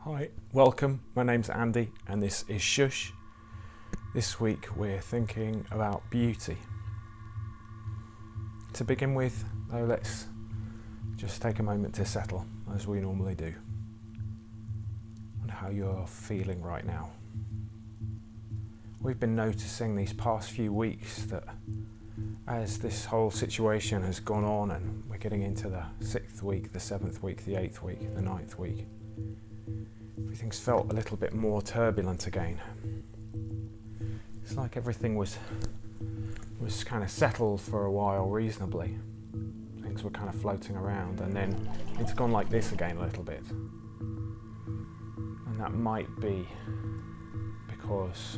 Hi, welcome. My name's Andy and this is Shhh. This week we're thinking about beauty. To begin with, though, let's just take a moment to settle, as we normally do, on how you're feeling right now. We've been noticing these past few weeks that as this whole situation has gone on and we're getting into the 6th week, the 7th week, the 8th week, the 9th week, everything's felt a little bit more turbulent again. It's like everything was kind of settled for a while reasonably. Things were kind of floating around, and then it's gone like this again a little bit. And that might be because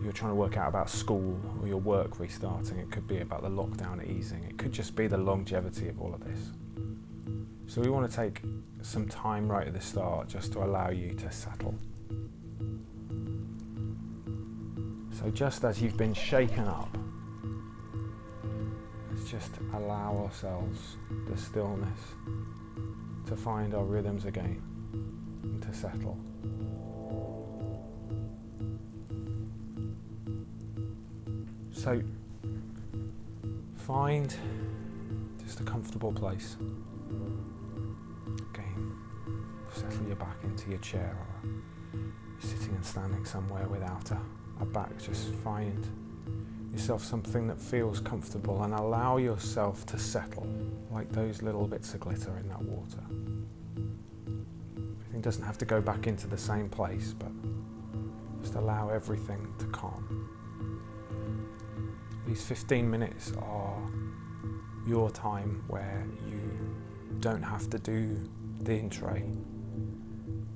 you're trying to work out about school or your work restarting. It could be about the lockdown easing. It could just be the longevity of all of this. So we want to take some time right at the start just to allow you to settle. So just as you've been shaken up, let's just allow ourselves the stillness to find our rhythms again and to settle. So find just a comfortable place. Again, settle your back into your chair, or you're sitting and standing somewhere without a back. Just find yourself something that feels comfortable and allow yourself to settle like those little bits of glitter in that water. Everything doesn't have to go back into the same place, but just allow everything to calm. These 15 minutes are your time where you don't have to do the intro,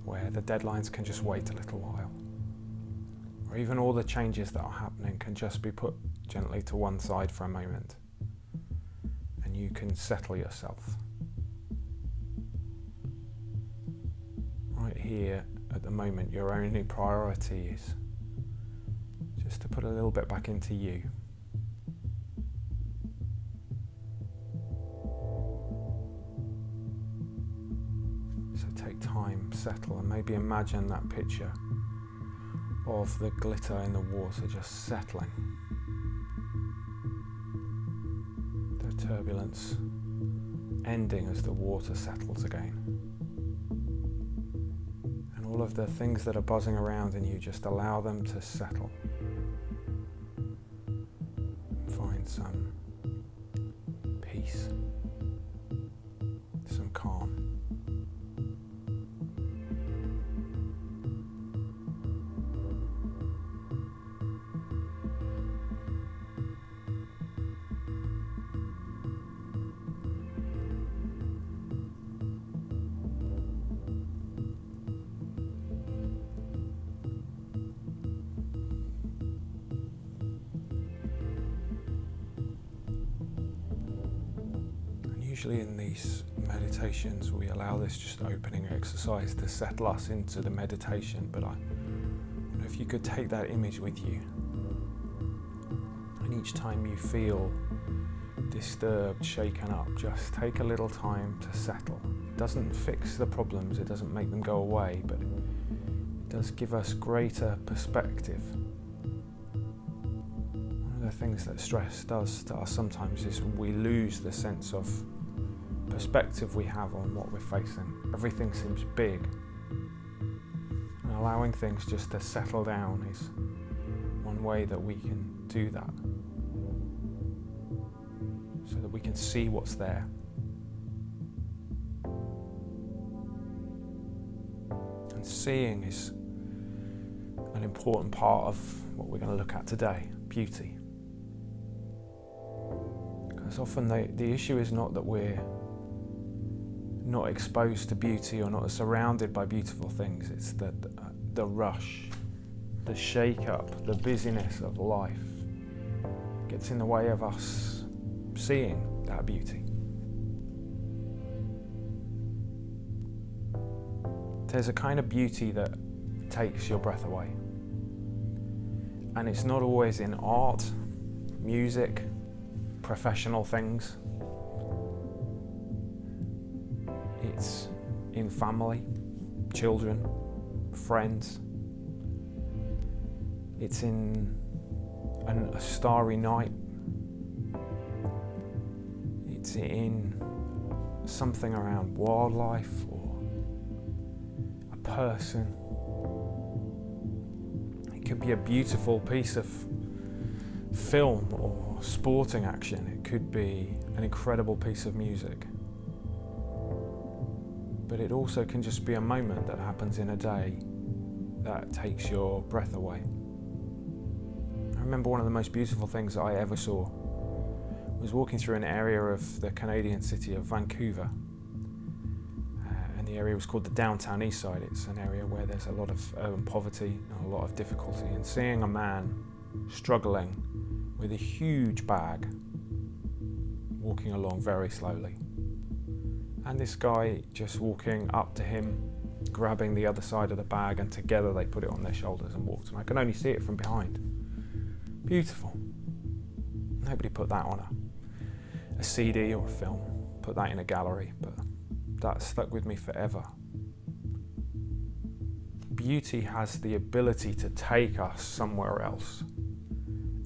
where the deadlines can just wait a little while, or even all the changes that are happening can just be put gently to one side for a moment, and you can settle yourself. Right here at the moment, your only priority is just to put a little bit back into you. Take time, settle, and maybe imagine that picture of the glitter in the water just settling. The turbulence ending as the water settles again. And all of the things that are buzzing around in you, just allow them to settle. Find some peace, some calm. Usually in these meditations we allow this just opening exercise to settle us into the meditation, but I wonder if you could take that image with you, and each time you feel disturbed, shaken up, just take a little time to settle. It doesn't fix the problems, it doesn't make them go away, but it does give us greater perspective. One of the things that stress does to us sometimes is we lose the sense of perspective we have on what we're facing. Everything seems big, and allowing things just to settle down is one way that we can do that, so that we can see what's there. And seeing is an important part of what we're going to look at today, beauty. Because often the issue is not that we're not exposed to beauty or not surrounded by beautiful things. It's that the rush, the shake-up, the busyness of life gets in the way of us seeing that beauty. There's a kind of beauty that takes your breath away. And it's not always in art, music, professional things. It's in family, children, friends. It's in a starry night. It's in something around wildlife or a person. It could be a beautiful piece of film or sporting action. It could be an incredible piece of music. But it also can just be a moment that happens in a day that takes your breath away. I remember one of the most beautiful things that I ever saw was walking through an area of the Canadian city of Vancouver. And the area was called the Downtown Eastside. It's an area where there's a lot of urban poverty and a lot of difficulty. And seeing a man struggling with a huge bag, walking along very slowly. And this guy just walking up to him, grabbing the other side of the bag, and together they put it on their shoulders and walked. And I can only see it from behind. Beautiful. Nobody put that on a CD or a film, put that in a gallery, but that stuck with me forever. Beauty has the ability to take us somewhere else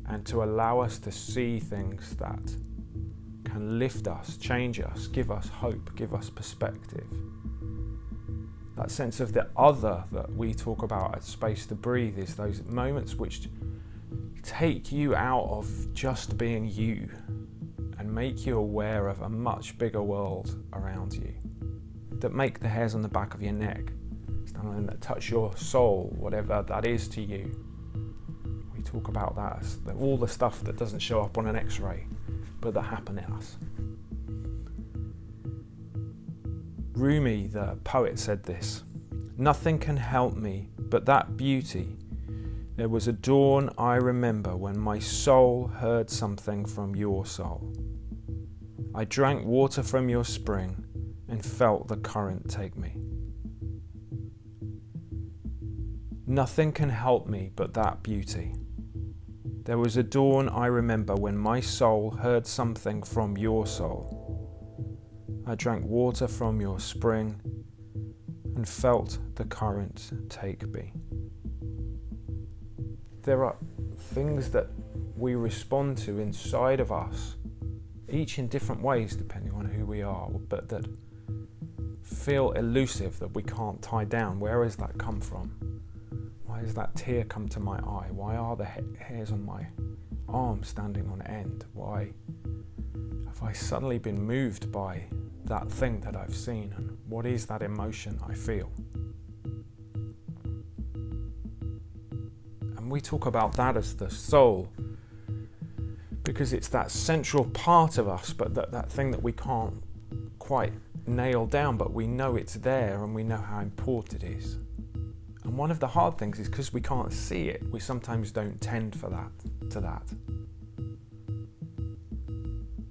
and to allow us to see things that can lift us, change us, give us hope, give us perspective. That sense of the other that we talk about at Space to Breathe is those moments which take you out of just being you and make you aware of a much bigger world around you, that make the hairs on the back of your neck stand on, that touch your soul, whatever that is to you. We talk about that as all the stuff that doesn't show up on an X-ray, but that happen in us. Rumi, the poet, said this: "Nothing can help me but that beauty. There was a dawn I remember when my soul heard something from your soul. I drank water from your spring and felt the current take me. Nothing can help me but that beauty. There was a dawn I remember when my soul heard something from your soul. I drank water from your spring and felt the current take me." There are things that we respond to inside of us, each in different ways depending on who we are, but that feel elusive, that we can't tie down. Where has that come from? Why has that tear come to my eye? Why are the hairs on my arm standing on end? Why have I suddenly been moved by that thing that I've seen? And what is that emotion I feel? And we talk about that as the soul because it's that central part of us, but that thing that we can't quite nail down, but we know it's there and we know how important it is. And one of the hard things is because we can't see it, we sometimes don't tend to that.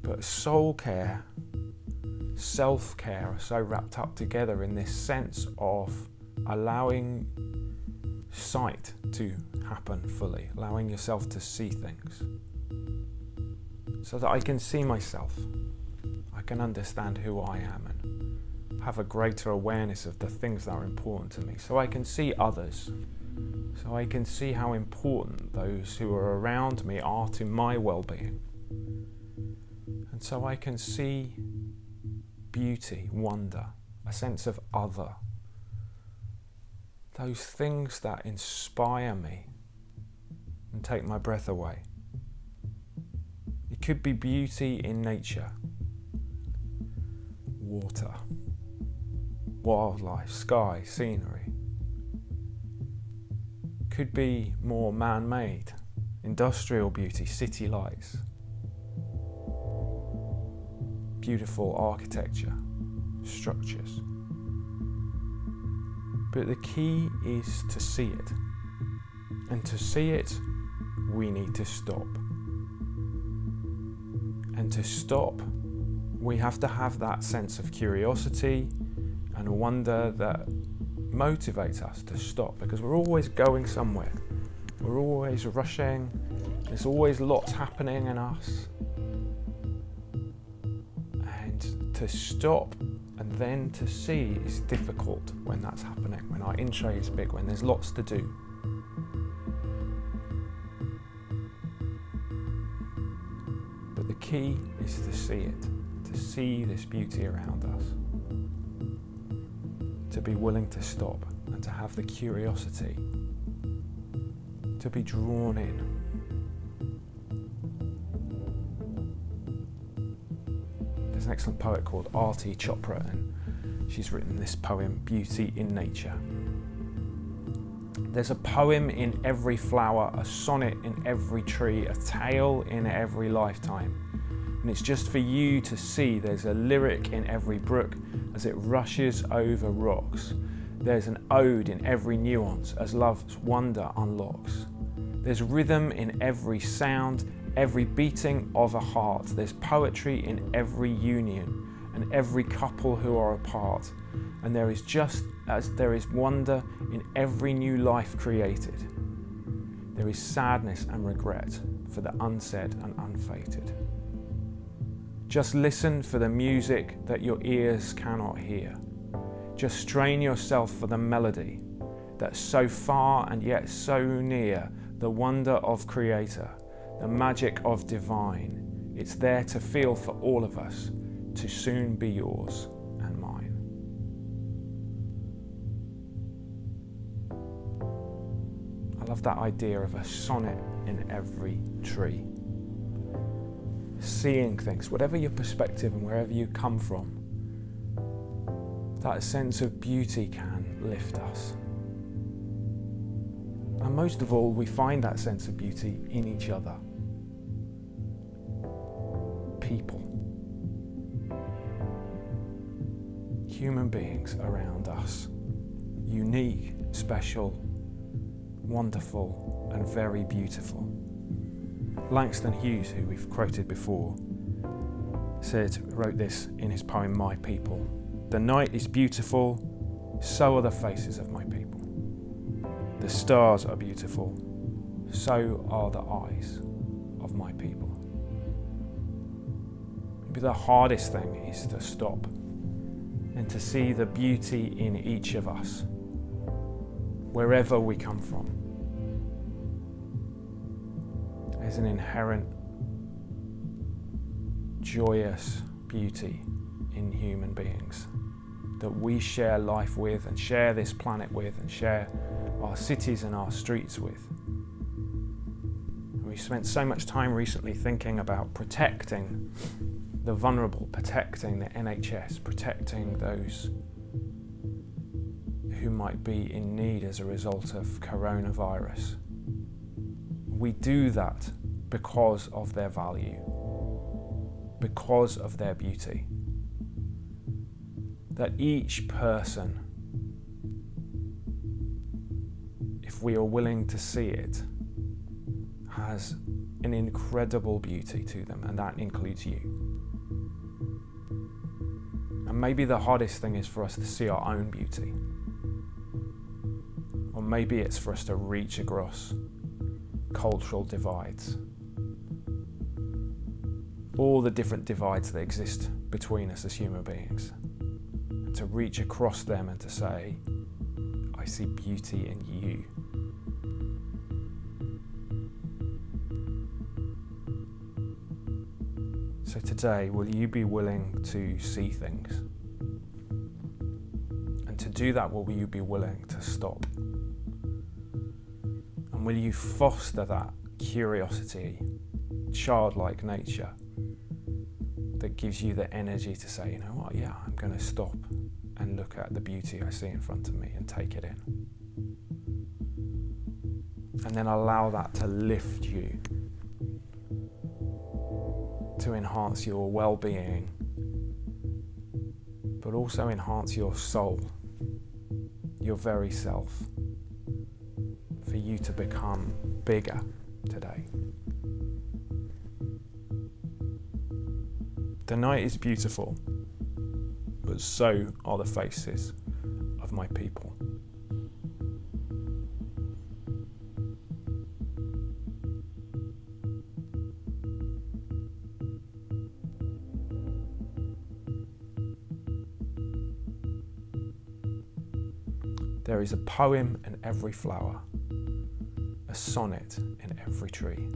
But soul care, self-care are so wrapped up together in this sense of allowing sight to happen fully, allowing yourself to see things. So that I can see myself, I can understand who I am and have a greater awareness of the things that are important to me. So I can see others, so I can see how important those who are around me are to my well-being. And so I can see beauty, wonder, a sense of other. Those things that inspire me and take my breath away. It could be beauty in nature, water, wildlife, sky, scenery. Could be more man-made, industrial beauty, city lights, beautiful architecture, structures. But the key is to see it. And to see it, we need to stop. And to stop, we have to have that sense of curiosity and wonder that motivates us to stop, because we're always going somewhere. We're always rushing. There's always lots happening in us. And to stop and then to see is difficult when that's happening, when our in tray is big, when there's lots to do. But the key is to see it, to see this beauty around us, to be willing to stop and to have the curiosity, to be drawn in. There's an excellent poet called Arti Chopra, and she's written this poem, Beauty in Nature. There's a poem in every flower, a sonnet in every tree, a tale in every lifetime. And it's just for you to see. There's a lyric in every brook as it rushes over rocks. There's an ode in every nuance as love's wonder unlocks. There's rhythm in every sound, every beating of a heart. There's poetry in every union and every couple who are apart. And there is just as there is wonder in every new life created. There is sadness and regret for the unsaid and unfated. Just listen for the music that your ears cannot hear. Just strain yourself for the melody that's so far and yet so near, the wonder of Creator, the magic of divine. It's there to feel for all of us, to soon be yours and mine. I love that idea of a sonnet in every tree. Seeing things, whatever your perspective and wherever you come from, that sense of beauty can lift us. And most of all, we find that sense of beauty in each other. People. Human beings around us. Unique, special, wonderful, and very beautiful. Langston Hughes, who we've quoted before, wrote this in his poem, My People. The night is beautiful, so are the faces of my people. The stars are beautiful, so are the eyes of my people. Maybe the hardest thing is to stop and to see the beauty in each of us, wherever we come from. There's an inherent, joyous beauty in human beings that we share life with and share this planet with and share our cities and our streets with. And we've spent so much time recently thinking about protecting the vulnerable, protecting the NHS, protecting those who might be in need as a result of coronavirus. We do that because of their value, because of their beauty. That each person, if we are willing to see it, has an incredible beauty to them, and that includes you. And maybe the hardest thing is for us to see our own beauty. Or maybe it's for us to reach across cultural divides. All the different divides that exist between us as human beings. And to reach across them and to say, I see beauty in you. So today, will you be willing to see things? And to do that, will you be willing to stop? And will you foster that curiosity, childlike nature that gives you the energy to say, you know what, yeah, I'm going to stop and look at the beauty I see in front of me and take it in. And then allow that to lift you, to enhance your well-being, but also enhance your soul, your very self, for you to become bigger today. The night is beautiful, but so are the faces of my people. There is a poem in every flower, a sonnet in every tree.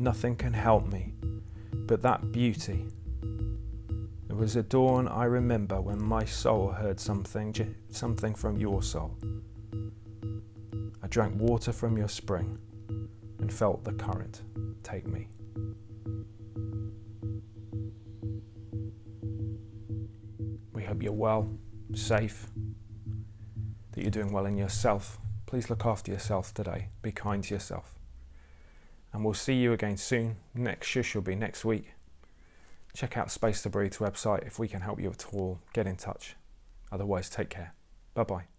Nothing can help me but that beauty. It was a dawn I remember when my soul heard something from your soul. I drank water from your spring and felt the current take me. We hope you're well, safe, that you're doing well in yourself. Please look after yourself today. Be kind to yourself. And we'll see you again soon. Next Shhh will be next week. Check out Space to Breathe's website if we can help you at all. Get in touch. Otherwise, take care. Bye-bye.